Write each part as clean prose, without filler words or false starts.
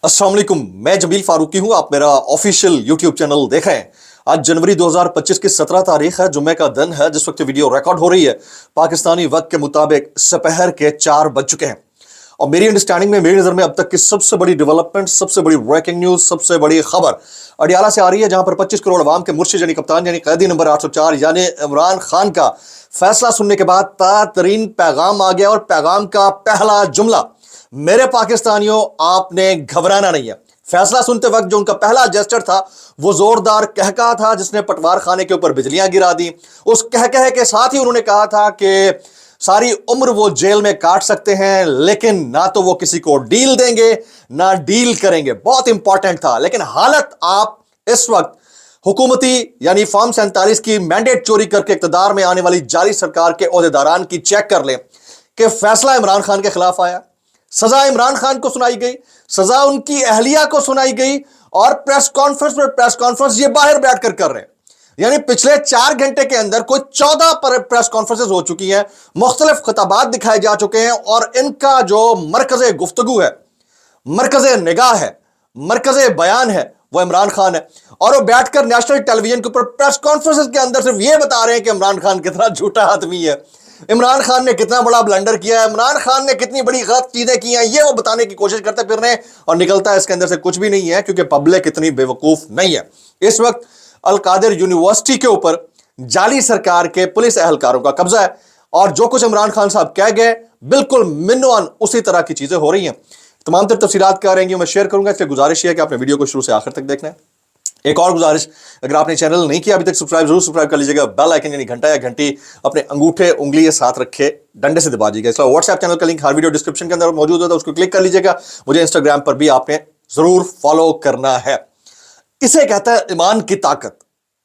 अस्सलाम वालेकुम, मैं जमील फारूकी हूं। आप मेरा ऑफिशियल यूट्यूब चैनल देख रहे हैं। आज जनवरी 2025 की 17 तारीख है, जुम्मे का दिन है। जिस वक्त वीडियो रिकॉर्ड हो रही है पाकिस्तानी वक्त के मुताबिक दोपहर के 4 बज चुके हैं। और मेरी अंडरस्टैंडिंग में, मेरी नजर में अब तक की सबसे बड़ी डेवलपमेंट, सबसे बड़ी ब्रेकिंग न्यूज, सबसे बड़ी खबर अडियाला से आ रही है, जहां पर 25 करोड़ अवाम के मुर्शिद यानी कप्तान यानी कैदी नंबर 804 यानी इमरान खान का फैसला सुनने के बाद तातरीन पैगाम आ गया। और पैगाम का पहला जुमला, मेरे पाकिस्तानियों आपने घबराना नहीं है। फैसला सुनते वक्त जो उनका पहला जेस्चर था वो जोरदार कहका था, जिसने पटवार खाने के ऊपर बिजलियां गिरा दी। उस कहकह के साथ ही उन्होंने कहा था कि सारी उम्र वो जेल में काट सकते हैं, लेकिन ना तो वो किसी को डील देंगे ना डील करेंगे। बहुत इंपॉर्टेंट था। लेकिन हालत आप इस वक्त हुकूमती यानी फॉर्म 47 की मैंडेट चोरी करके इक्तदार में आने वाली जाली सरकार के ओहदेदारान की चेक कर लें कि फैसला इमरान खान के खिलाफ आया, सजा इमरान खान को सुनाई गई, सजा उनकी अहलिया को सुनाई गई, और प्रेस कॉन्फ्रेंस ये बाहर बैठकर कर रहे हैं। यानी पिछले 4 घंटे के अंदर कोई 14 प्रेस कॉन्फ्रेंसेस हो चुकी हैं, मुख्तलिफ खिताबात दिखाए जा चुके हैं, और इनका जो मरकज़े गुफ्तगू है, मरकज़े निगाह है, मरकज़े बयान है, वो इमरान खान है। और वो बैठकर नेशनल टेलीविजन के ऊपर प्रेस कॉन्फ्रेंसेस के अंदर सिर्फ ये बता रहे हैं कि इमरान खान कितना झूठा आदमी है, इमरान खान ने कितना बड़ा ब्लंडर किया है, इमरान खान ने कितनी बड़ी गलत चीजें की हैं, ये वो बताने की कोशिश करते फिर रहे हैं। और निकलता है इसके अंदर से कुछ भी नहीं है, क्योंकि पब्लिक इतनी बेवकूफ नहीं है। इस वक्त अल कादिर यूनिवर्सिटी के ऊपर जाली सरकार के पुलिस एहलकारों का कब्जा है, और जो कुछ इमरान खान साहब कह गए बिल्कुल मिनोअन उसी तरह की चीजें हो रही हैं। तमाम तर तफसीलात क्या रहेंगी मैं शेयर करूंगा, इसलिए गुजारिश है कि आपने वीडियो को शुरू से आखिर तक देखना है। एक और गुजारिश, अगर आपने चैनल नहीं किया अभी तक सब्सक्राइब जरूर सब्सक्राइब कर लीजिएगा। बेल आइकन यानी घंटा या घंटी अपने अंगूठे उंगली के साथ रखे डंडे से दबा दीजिएगा। इसका व्हाट्सएप चैनल का लिंक हर वीडियो डिस्क्रिप्शन के अंदर मौजूद होता है, उसको क्लिक कर लीजिएगा। मुझे इंस्टाग्राम पर भी आपने जरूर फॉलो करना है। इसे कहते हैं ईमान की ताकत।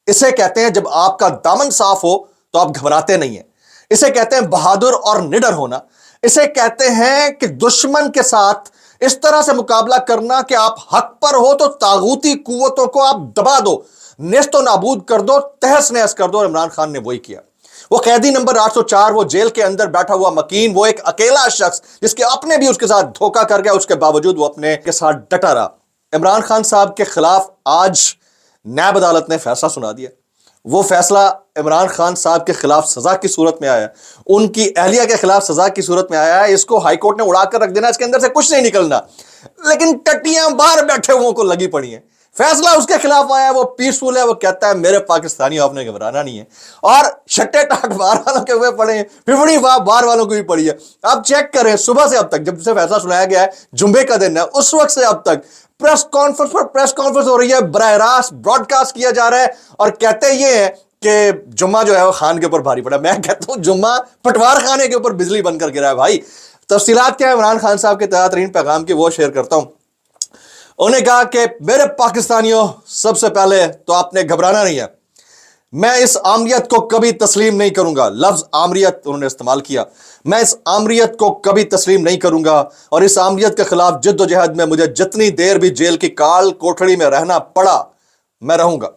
इसे कहते हैं जब आपका दामन साफ हो तो आप घबराते नहीं है। इसे कहते हैं बहादुर और निडर होना। इसे कहते हैं कि दुश्मन के साथ इस तरह से मुकाबला करना कि आप हक पर हो तो तागूती कुव्वतों को आप दबा दो, नेस्तो नाबूद कर दो, तहस नहस कर दो। इमरान खान ने वही किया। वो कैदी नंबर 804, वो जेल के अंदर बैठा हुआ मकीन, वो एक अकेला शख्स जिसके अपने भी उसके साथ धोखा कर गया, उसके बावजूद वो अपने के साथ डटा रहा। इमरान खान साहब के खिलाफ आज नैब अदालत ने फैसला सुना दिया। वो फैसला इमरान खान साहब के खिलाफ सजा की सूरत में आया, उनकी अहलिया के खिलाफ सजा की सूरत में आया है। इसको हाईकोर्ट ने उड़ाकर रख देना, इसके अंदर से कुछ नहीं निकलना। लेकिन टट्टियां बाहर बैठे हुओं को लगी पड़ी हैं। फैसला उसके खिलाफ आया, वो पीसफुल है, वो कहता है मेरे पाकिस्तानी आपने घबराना नहीं है। और छट्टे टाट बाहर वालों के हुए पड़े हैं, फिफड़ी बाहर वालों को भी पड़ी है। आप चेक करें, सुबह से अब तक, जब से फैसला सुनाया गया है, जुम्मे का दिन है, उस वक्त से अब तक प्रेस कॉन्फ्रेंस पर प्रेस कॉन्फ्रेंस हो रही है, बराह रास्त ब्रॉडकास्ट किया जा रहा है, और कहते ये है कि जुम्मा जो है वो खान के ऊपर भारी पड़ा। मैं कहता हूं जुम्मा पटवार खाने के ऊपर बिजली बनकर गिरा है भाई। तफसीलात क्या है इमरान खान साहब के तरीन पैगाम की, वो शेयर करता हूं। उन्होंने कहा कि मेरे पाकिस्तानियों, सबसे पहले तो आपने घबराना नहीं है। मैं इस आमरियत को कभी तस्लीम नहीं करूंगा। लफ्ज आमरियत उन्होंने इस्तेमाल किया। मैं इस आमरियत को कभी तस्लीम नहीं करूंगा, और इस आमरियत के खिलाफ जद्दोजहद में मुझे जितनी देर भी जेल की काल कोठड़ी में रहना पड़ा मैं रहूंगा,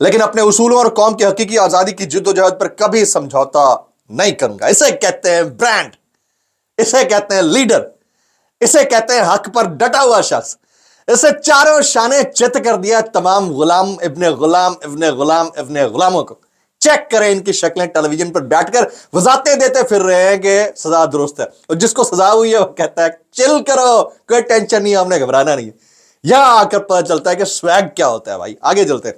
लेकिन अपने उसूलों और कौम की हकीकी आजादी की जिद्दोजहद पर कभी समझौता नहीं करूंगा। इसे कहते हैं ब्रांड, इसे कहते हैं लीडर, इसे कहते हैं हक पर डटा हुआ शख्स। इसे चारों शाने चित कर दिया तमाम गुलाम इब्ने गुलाम इब्ने गुलाम इब्ने गुलामों को। चेक करें इनकी शक्लें, टेलीविजन पर बैठकर वजातें देते फिर रहे हैं कि सजा दुरुस्त है, और जिसको सजा हुई है वो कहता है चिल करो, कोई टेंशन नहीं, हमने घबराना नहीं है। यहां आकर पता चलता है कि स्वैग क्या होता है भाई। आगे चलते हैं।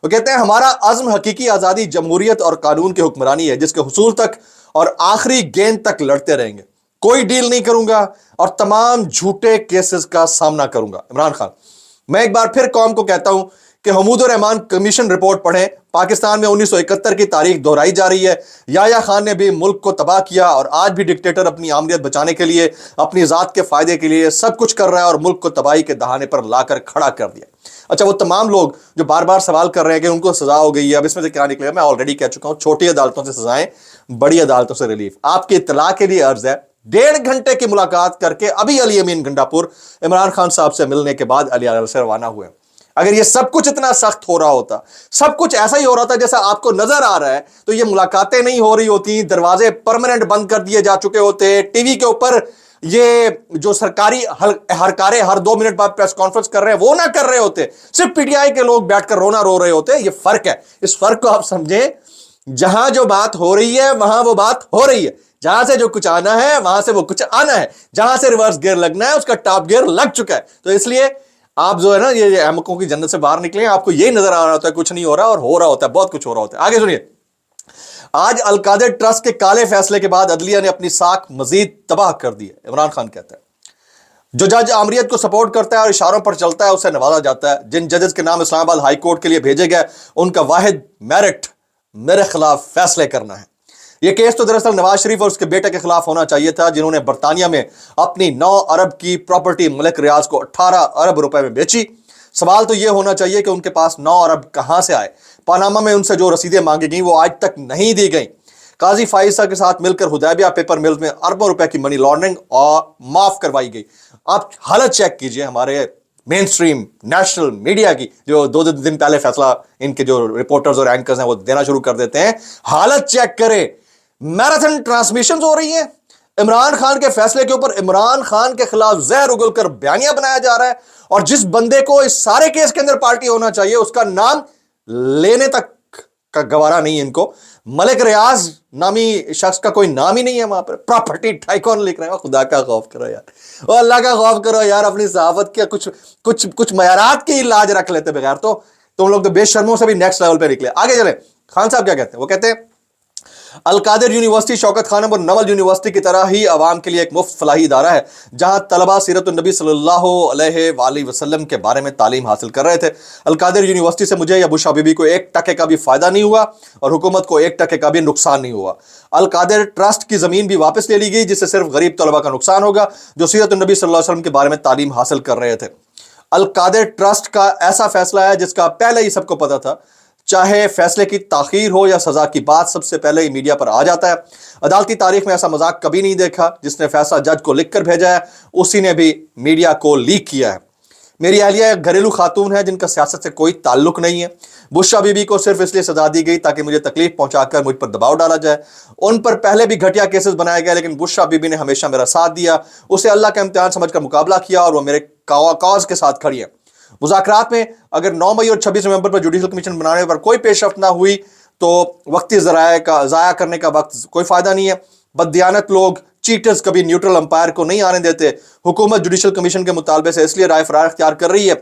वो कहते हैं हमारा अज़्म हकीकी आजादी, जमहूरियत और कानून की हुक्मरानी है, जिसके हुसूल तक और आखिरी गेंद तक लड़ते रहेंगे। कोई डील नहीं करूंगा और तमाम झूठे केसेस का सामना करूंगा। इमरान खान, मैं एक बार फिर कौम को कहता हूं कि हमूदुर रहमान कमीशन रिपोर्ट पढ़ें। पाकिस्तान में 1971 की तारीख दोहराई जा रही है। याया खान ने भी मुल्क को तबाह किया, और आज भी डिक्टेटर अपनी आमरीत बचाने के लिए, अपनी जात के फायदे के लिए सब कुछ कर रहा है, और मुल्क को तबाही के दहाने पर लाकर खड़ा कर दिया। अच्छा, वो तमाम लोग जो बार बार सवाल कर रहे हैं कि उनको सजा हो गई है, अब इसमें से क्या निकलेगा, मैं ऑलरेडी कह चुका हूं, छोटी अदालतों से सजाएं, बड़ी अदालतों से रिलीफ। आपकी इत्तला के लिए अर्ज है, 1.5 घंटे की मुलाकात करके अभी अली अमीन गंडापुर इमरान खान साहब से मिलने के बाद अलियाला से रवाना हुए। अगर ये सब कुछ इतना सख्त हो रहा होता, सब कुछ ऐसा ही हो रहा था जैसा आपको नजर आ रहा है, तो ये मुलाकातें नहीं हो रही होती, दरवाजे परमानेंट बंद कर दिए जा चुके होते, टीवी के ऊपर یہ جو سرکاری ہرکارے ہر 2 منٹ بعد پریس کانفرنس کر رہے ہیں وہ نہ کر رہے ہوتے, صرف پی ٹی آئی کے لوگ بیٹھ کر رونا رو رہے ہوتے. یہ فرق ہے, اس فرق کو آپ سمجھیں. جہاں جو بات ہو رہی ہے وہاں وہ بات ہو رہی ہے, جہاں سے جو کچھ آنا ہے وہاں سے وہ کچھ آنا ہے, جہاں سے ریورس گیئر لگنا ہے اس کا ٹاپ گیئر لگ چکا ہے. تو اس لیے آپ جو ہے نا یہ احمقوں کی جنت سے باہر نکلیں, آپ کو یہی نظر آ رہا ہوتا ہے کچھ نہیں ہو رہا, اور ہو رہا ہوتا ہے بہت کچھ ہو رہا ہوتا ہے. آگے سنیے. آج القادر ٹرسٹ کے کالے فیصلے کے بعد عدلیہ نے اپنی ساکھ مزید تباہ کر دی ہے. عمران خان کہتا ہے جو جج آمریت کو سپورٹ کرتا ہے اور اشاروں پر چلتا ہے اسے نوازا جاتا ہے. جن ججز کے نام اسلام آباد ہائی کورٹ کے لیے بھیجے گئے ان کا واحد میرٹ میرے خلاف فیصلے کرنا ہے. یہ کیس تو دراصل نواز شریف اور اس کے بیٹے کے خلاف ہونا چاہیے تھا, جنہوں نے برطانیہ میں اپنی 9 ارب کی پراپرٹی ملک ریاض کو 18 ارب روپے میں بیچی. سوال تو یہ ہونا چاہیے کہ ان کے پاس 9 ارب کہاں سے آئے. پاناما میں ان سے جو رسیدیں مانگی گئیں وہ آج تک نہیں دی گئیں. قاضی فائزہ کے ساتھ مل کر حدیبیہ پیپر ملز میں اربوں روپے کی منی لانڈرنگ اور معاف کروائی گئی. آپ حالت چیک کیجئے ہمارے مین سٹریم نیشنل میڈیا کی, جو 2 دن پہلے فیصلہ ان کے جو رپورٹرز اور اینکرز ہیں وہ دینا شروع کر دیتے ہیں. حالت چیک کریں, میراتھن ٹرانسمیشنز ہو رہی ہیں. عمران خان کے فیصلے کے اوپر عمران خان کے خلاف زہر اگل کر بیانیہ بنایا جا رہا ہے, اور جس بندے کو اس سارے کیس کے اندر پارٹی ہونا چاہیے اس کا نام لینے تک کا گوارا نہیں ان کو. ملک ریاض نامی شخص کا کوئی نام ہی نہیں ہے وہاں پر. پراپرٹی ٹائکون لکھ رہے ہیں. خدا کا خوف کرو یار, اور اللہ کا خوف کرو یار. اپنی صحافت کے کچھ معیارات کی لاج رکھ لیتے بغیر تو تم لوگ تو بے شرموں سے بھی نیکسٹ لیول پہ نکلے. آگے چلیں. خان صاحب کیا کہتے ہیں؟ وہ کہتے ہیں القادر یونیورسٹی شوکت خانم اور نول یونیورسٹی کی طرح ہی عوام کے لیے ایک مفت فلاحی ادارہ ہے جہاں طلبہ سیرت النبی صلی اللہ علیہ وآلہ وسلم کے بارے میں تعلیم حاصل کر رہے تھے. القادر یونیورسٹی سے مجھے یا بشا بی بی کو 1 ٹکے کا بھی فائدہ نہیں ہوا اور حکومت کو 1 ٹکے کا بھی نقصان نہیں ہوا. القادر ٹرسٹ کی زمین بھی واپس لے لی گئی جس سے صرف غریب طلبہ کا نقصان ہوگا جو سیرت النبی صلی اللہ علیہ وسلم کے بارے میں تعلیم حاصل کر رہے تھے. القادر ٹرسٹ کا ایسا فیصلہ ہے جس کا پہلے ہی سب کو پتا تھا. چاہے فیصلے کی تاخیر ہو یا سزا کی بات سب سے پہلے ہی میڈیا پر آ جاتا ہے. عدالتی تاریخ میں ایسا مذاق کبھی نہیں دیکھا. جس نے فیصلہ جج کو لکھ کر بھیجا ہے اسی نے بھی میڈیا کو لیک کیا ہے. میری اہلیہ ایک گھریلو خاتون ہے جن کا سیاست سے کوئی تعلق نہیں ہے. بشا بی بی کو صرف اس لیے سزا دی گئی تاکہ مجھے تکلیف پہنچا کر مجھ پر دباؤ ڈالا جائے. ان پر پہلے بھی گھٹیا کیسز بنائے گئے لیکن بشا بی بی نے ہمیشہ میرا ساتھ دیا, اسے اللہ کا امتحان سمجھ کر مقابلہ کیا اور وہ میرے کاز کے ساتھ کھڑی ہے. مذاکرات میں اگر 9 مئی اور 26 نومبر پر جوڈیشل کمیشن بنانے پر کوئی پیش رفت نہ ہوئی تو وقتی ذرائع کا ضائع کرنے کا وقت کوئی فائدہ نہیں ہے. بددیانت لوگ چیٹرز کبھی نیوٹرل امپائر کو نہیں آنے دیتے. حکومت جوڈیشل کمیشن کے مطالبے سے اس لیے رائے فرار اختیار کر رہی ہے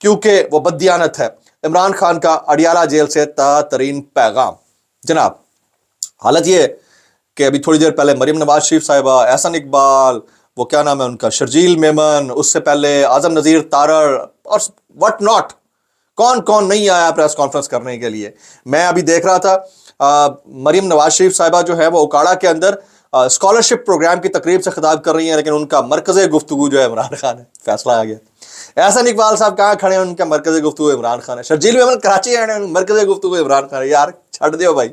کیونکہ وہ بددیانت ہے. عمران خان کا اڈیالہ جیل سے تازہ ترین پیغام. جناب حالت یہ ہے کہ ابھی تھوڑی دیر پہلے مریم نواز شریف صاحبہ, احسن اقبال, وہ کیا نام ہے ان کا, شرجیل میمن, اس سے پہلے اعظم نذیر تارڑ اور وٹ ناٹ, کون نہیں آیا پریس کانفرنس کرنے کے لیے. میں ابھی دیکھ رہا تھا مریم نواز شریف صاحبہ جو ہے وہ اکاڑا کے اندر اسکالرشپ پروگرام کی تقریب سے خطاب کر رہی ہیں لیکن ان کا مرکز گفتگو جو ہے عمران خان ہے. فیصلہ آ گیا. احسن اقبال صاحب کہاں کھڑے ہیں, ان کا مرکز گفتگو عمران خان ہے. شرجیل میمن کراچی ہے, مرکز گفتگو عمران خان ہے. یار چھڑ دیو بھائی,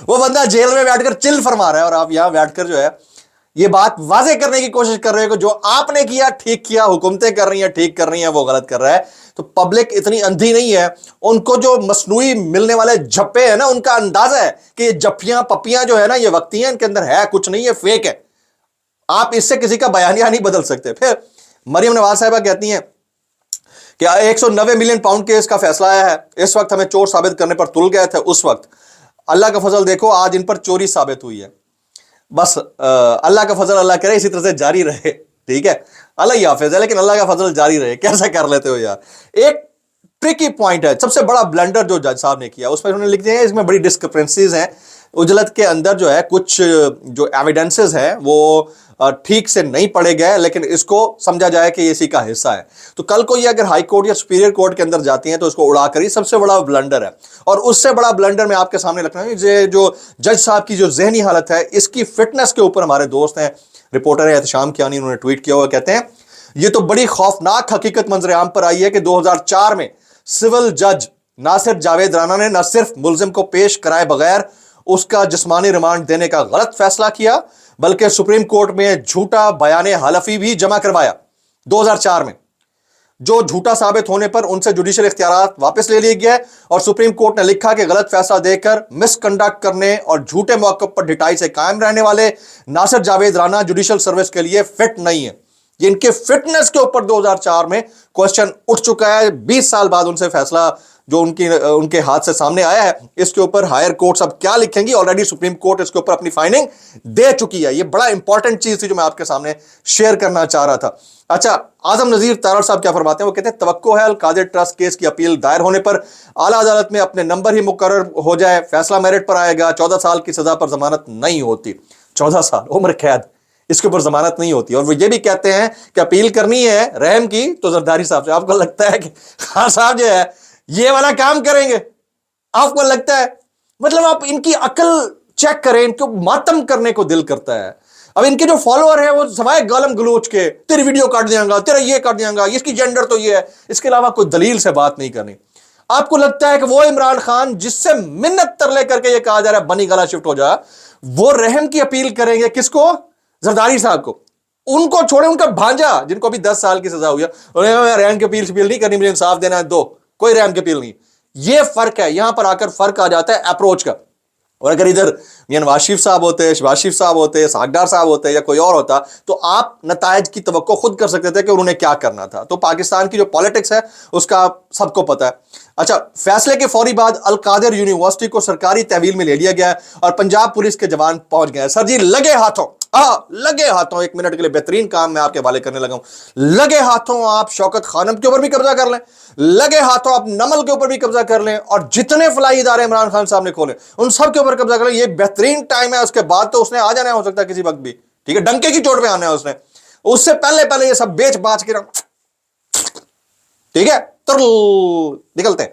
وہ بندہ جیل میں بیٹھ کر چل فرما رہا ہے اور آپ یہاں بیٹھ کر جو ہے یہ بات واضح کرنے کی کوشش کر رہے ہیں کہ جو آپ نے کیا ٹھیک کیا, حکومتیں کر رہی ہیں ٹھیک کر رہی ہیں, وہ غلط کر رہا ہے. تو پبلک اتنی اندھی نہیں ہے, ان کو جو مصنوعی ملنے والے جھپے ہیں نا ان کا اندازہ ہے کہ یہ جھپیاں پپیاں جو ہے نا یہ وقتی ہیں, ان کے اندر ہے کچھ نہیں, یہ فیک ہے. آپ اس سے کسی کا بیانیہ نہیں بدل سکتے. پھر مریم نواز صاحبہ کہتی ہیں کہ 190 ملین پاؤنڈ کے اس کا فیصلہ آیا ہے. اس وقت ہمیں چور ثابت کرنے پر تل گئے تھے, اس وقت اللہ کا فضل دیکھو آج ان پر چوری ثابت ہوئی ہے. بس اللہ کا فضل اللہ کرے اسی طرح سے جاری رہے. ٹھیک ہے, اللہ ہی حافظ ہے لیکن اللہ کا فضل جاری رہے. کیسا کر لیتے ہو یار. ایک ٹرکی پوائنٹ ہے, سب سے بڑا بلنڈر جو جج صاحب نے کیا اس میں انہوں نے لکھ دیا ہے اس میں بڑی ڈسکرپنسیز ہیں. اجلت کے اندر جو ہے کچھ جو ایویڈنسز ہیں وہ ٹھیک سے نہیں پڑھے گئے لیکن اس کو سمجھا جائے کہ یہ اسی کا حصہ ہے. تو کل کو یہ اگر ہائی کورٹ یا سپیریئر کورٹ کے اندر جاتی ہیں تو اس کو اڑا کر ہی سب سے بڑا بلنڈر ہے. اور اس سے بڑا بلنڈر میں آپ کے سامنے رکھ رہا ہوں, جو جج صاحب کی جو ذہنی حالت ہے اس کی فٹنس کے اوپر ہمارے دوست ہیں رپورٹر ہیں احتشام کیانی, انہوں نے ٹویٹ کیا ہوا, کہتے ہیں یہ تو بڑی خوفناک حقیقت منظر عام پر آئی ہے کہ 2004 میں سول جج ناصر جاوید رانا نے نہ صرف ملزم کو پیش کرائے بغیر اس کا جسمانی ریمانڈ دینے کا غلط فیصلہ کیا بلکہ سپریم کورٹ میں جھوٹا بیان حلفی بھی جمع کروایا 2004 میں. जो झूठा साबित होने पर उनसे जुडिशियल इख्तियारात वापस ले लिए गए और सुप्रीम कोर्ट ने लिखा कि गलत फैसला देकर मिसकंडक्ट करने और झूठे मौके पर ढिठाई से कायम रहने वाले नासिर जावेद राना जुडिशियल सर्विस के लिए फिट नहीं है। ये इनके फिटनेस के ऊपर 2004 में क्वेश्चन उठ चुका है। 20 साल बाद उनसे फैसला जो उनके हाथ से सामने आया है, इसके ऊपर हायर कोर्ट्स अब क्या लिखेंगी। ऑलरेडी सुप्रीम कोर्ट इसके ऊपर अपनी फाइंडिंग दे चुकी है। ये बड़ा इंपॉर्टेंट चीज थी जो मैं आपके सामने शेयर करना चाह रहा था। अच्छा, आजम नजीर तारड़ साहब क्या फरमाते हैं, वो कहते हैं तवक्को है अल-कादिर ट्रस्ट केस की अपील दायर होने पर आला अदालत में अपने नंबर ही मुकर्रर हो जाए, फैसला मेरिट पर आएगा। 14 साल की सजा पर जमानत नहीं होती। 14 साल उम्र कैद, इसके ऊपर जमानत नहीं होती। और वो ये भी कहते हैं कि अपील करनी है रहम की तो जरदारी साहब से। आपको लगता है कि खान साहब जो है ये वाला काम करेंगे? आपको लगता है? मतलब आप इनकी अकल चेक करें, इनको मातम करने को दिल करता है। अब इनके जो फॉलोअर हैं वो सवाए गालम गलोच के, तेरी वीडियो काट दियांगा, तेरा ये काट दियांगा, इसकी जेंडर तो ये है, इसके अलावा कोई दलील से बात नहीं करनी। आपको लगता है कि वो इमरान खान जिससे मिन्नत तरले करके ये कहा जा रहा है बनी गला शिफ्ट हो जा, वो रहम की अपील करेंगे किसको? जरदारी साहब को। उनको छोड़े, उनका भांजा जिनको अभी 10 साल की सजा हुई है, रहम की अपील नहीं करनी, मुझे इंसाफ देना है, दो, कोई रहम की अपील नहीं। ये फर्क है, यहां पर आकर फर्क आ जाता है अप्रोच का। और अगर इधर नवाज शरीफ साहब होते, शहबाज शरीफ साहब होते, सागडार साहब होते या कोई और होता तो आप नतायज की तवक्को खुद कर सकते थे कि उन्होंने क्या करना था। तो पाकिस्तान की जो पॉलिटिक्स है उसका सबको पता है। अच्छा, फैसले के फौरी बाद अल-कादिर यूनिवर्सिटी को सरकारी तहवील में ले लिया गया और पंजाब पुलिस के जवान पहुंच गए। सर जी लगे हाथों, लगे हाथों, 1 मिनट के लिए बेहतरीन काम मैं आपके हवाले करने लगा हूं। लगे हाथों आप शौकत खानम के ऊपर भी कब्जा कर लें, लगे हाथों आप नमल के ऊपर भी कब्जा कर लें, और जितने फलाई इदारे इमरान खान साहब ने खोले उन सब के ऊपर कब्जा कर लें। ये बेहतरीन टाइम है। उसके बाद तो उसने आ जाना हो सकता है किसी वक्त भी, ठीक है, डंके की चोट पे आना है उसने। उससे पहले पहले ये सब बेच बाच के, ठीक है, तुरल निकलते हैं।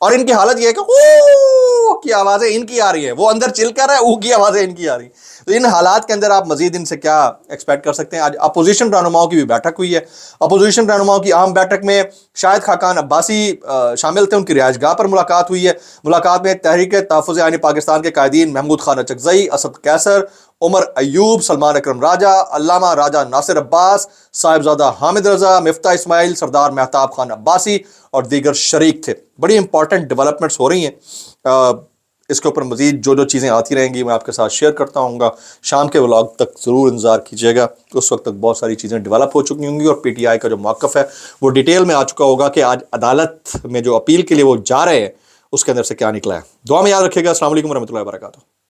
और इनकी हालत ये है कि ओ की आवाजें इनकी आ रही है, वो अंदर चिल कर रहा है, ऊ की आवाजें इनकी आ रही है। तो इन हालात के अंदर आप मजीद इनसे क्या एक्सपेक्ट कर सकते हैं। आज अपोजिशन रहनुमाओं की भी बैठक हुई है। अपोजिशन रहनुमाओं की अहम बैठक में शाहिद खाकान अब्बासी शामिल थे। उनकी रिहाइशगाह पर मुलाकात हुई है। मुलाकात में तहरीक तहफ़्फ़ुज़ आईन पाकिस्तान के कायदीन महमूद खान अचकज़ई, असद कैसर, उमर अयूब, सलमान अकरम राजा, अल्लामा राजा नासिर अब्बास, साहिबजादा हामिद रजा, मिफ्ता इस्माइल, सरदार मेहताब खान अब्बासी और दीगर शरीक थे। बड़ी इंपॉर्टेंट डेवलपमेंट्स हो रही हैं। इसके ऊपर मजीद जो जो चीज़ें आती रहेंगी मैं आपके साथ शेयर करता हूँगा। शाम के व्लॉग तक ज़रूर इंतज़ार कीजिएगा। उस वक्त तक बहुत सारी चीज़ें डेवलप हो चुकी होंगी और PTI का जो मौक़िफ़ है वो डिटेल में आ चुका होगा कि आज अदालत में जो अपील के लिए वो जा रहे हैं उसके अंदर से क्या निकला है। दुआ में याद रखिएगा। अस्सलाम वालेकुम रहमतुल्लाहि व बरकातुहू।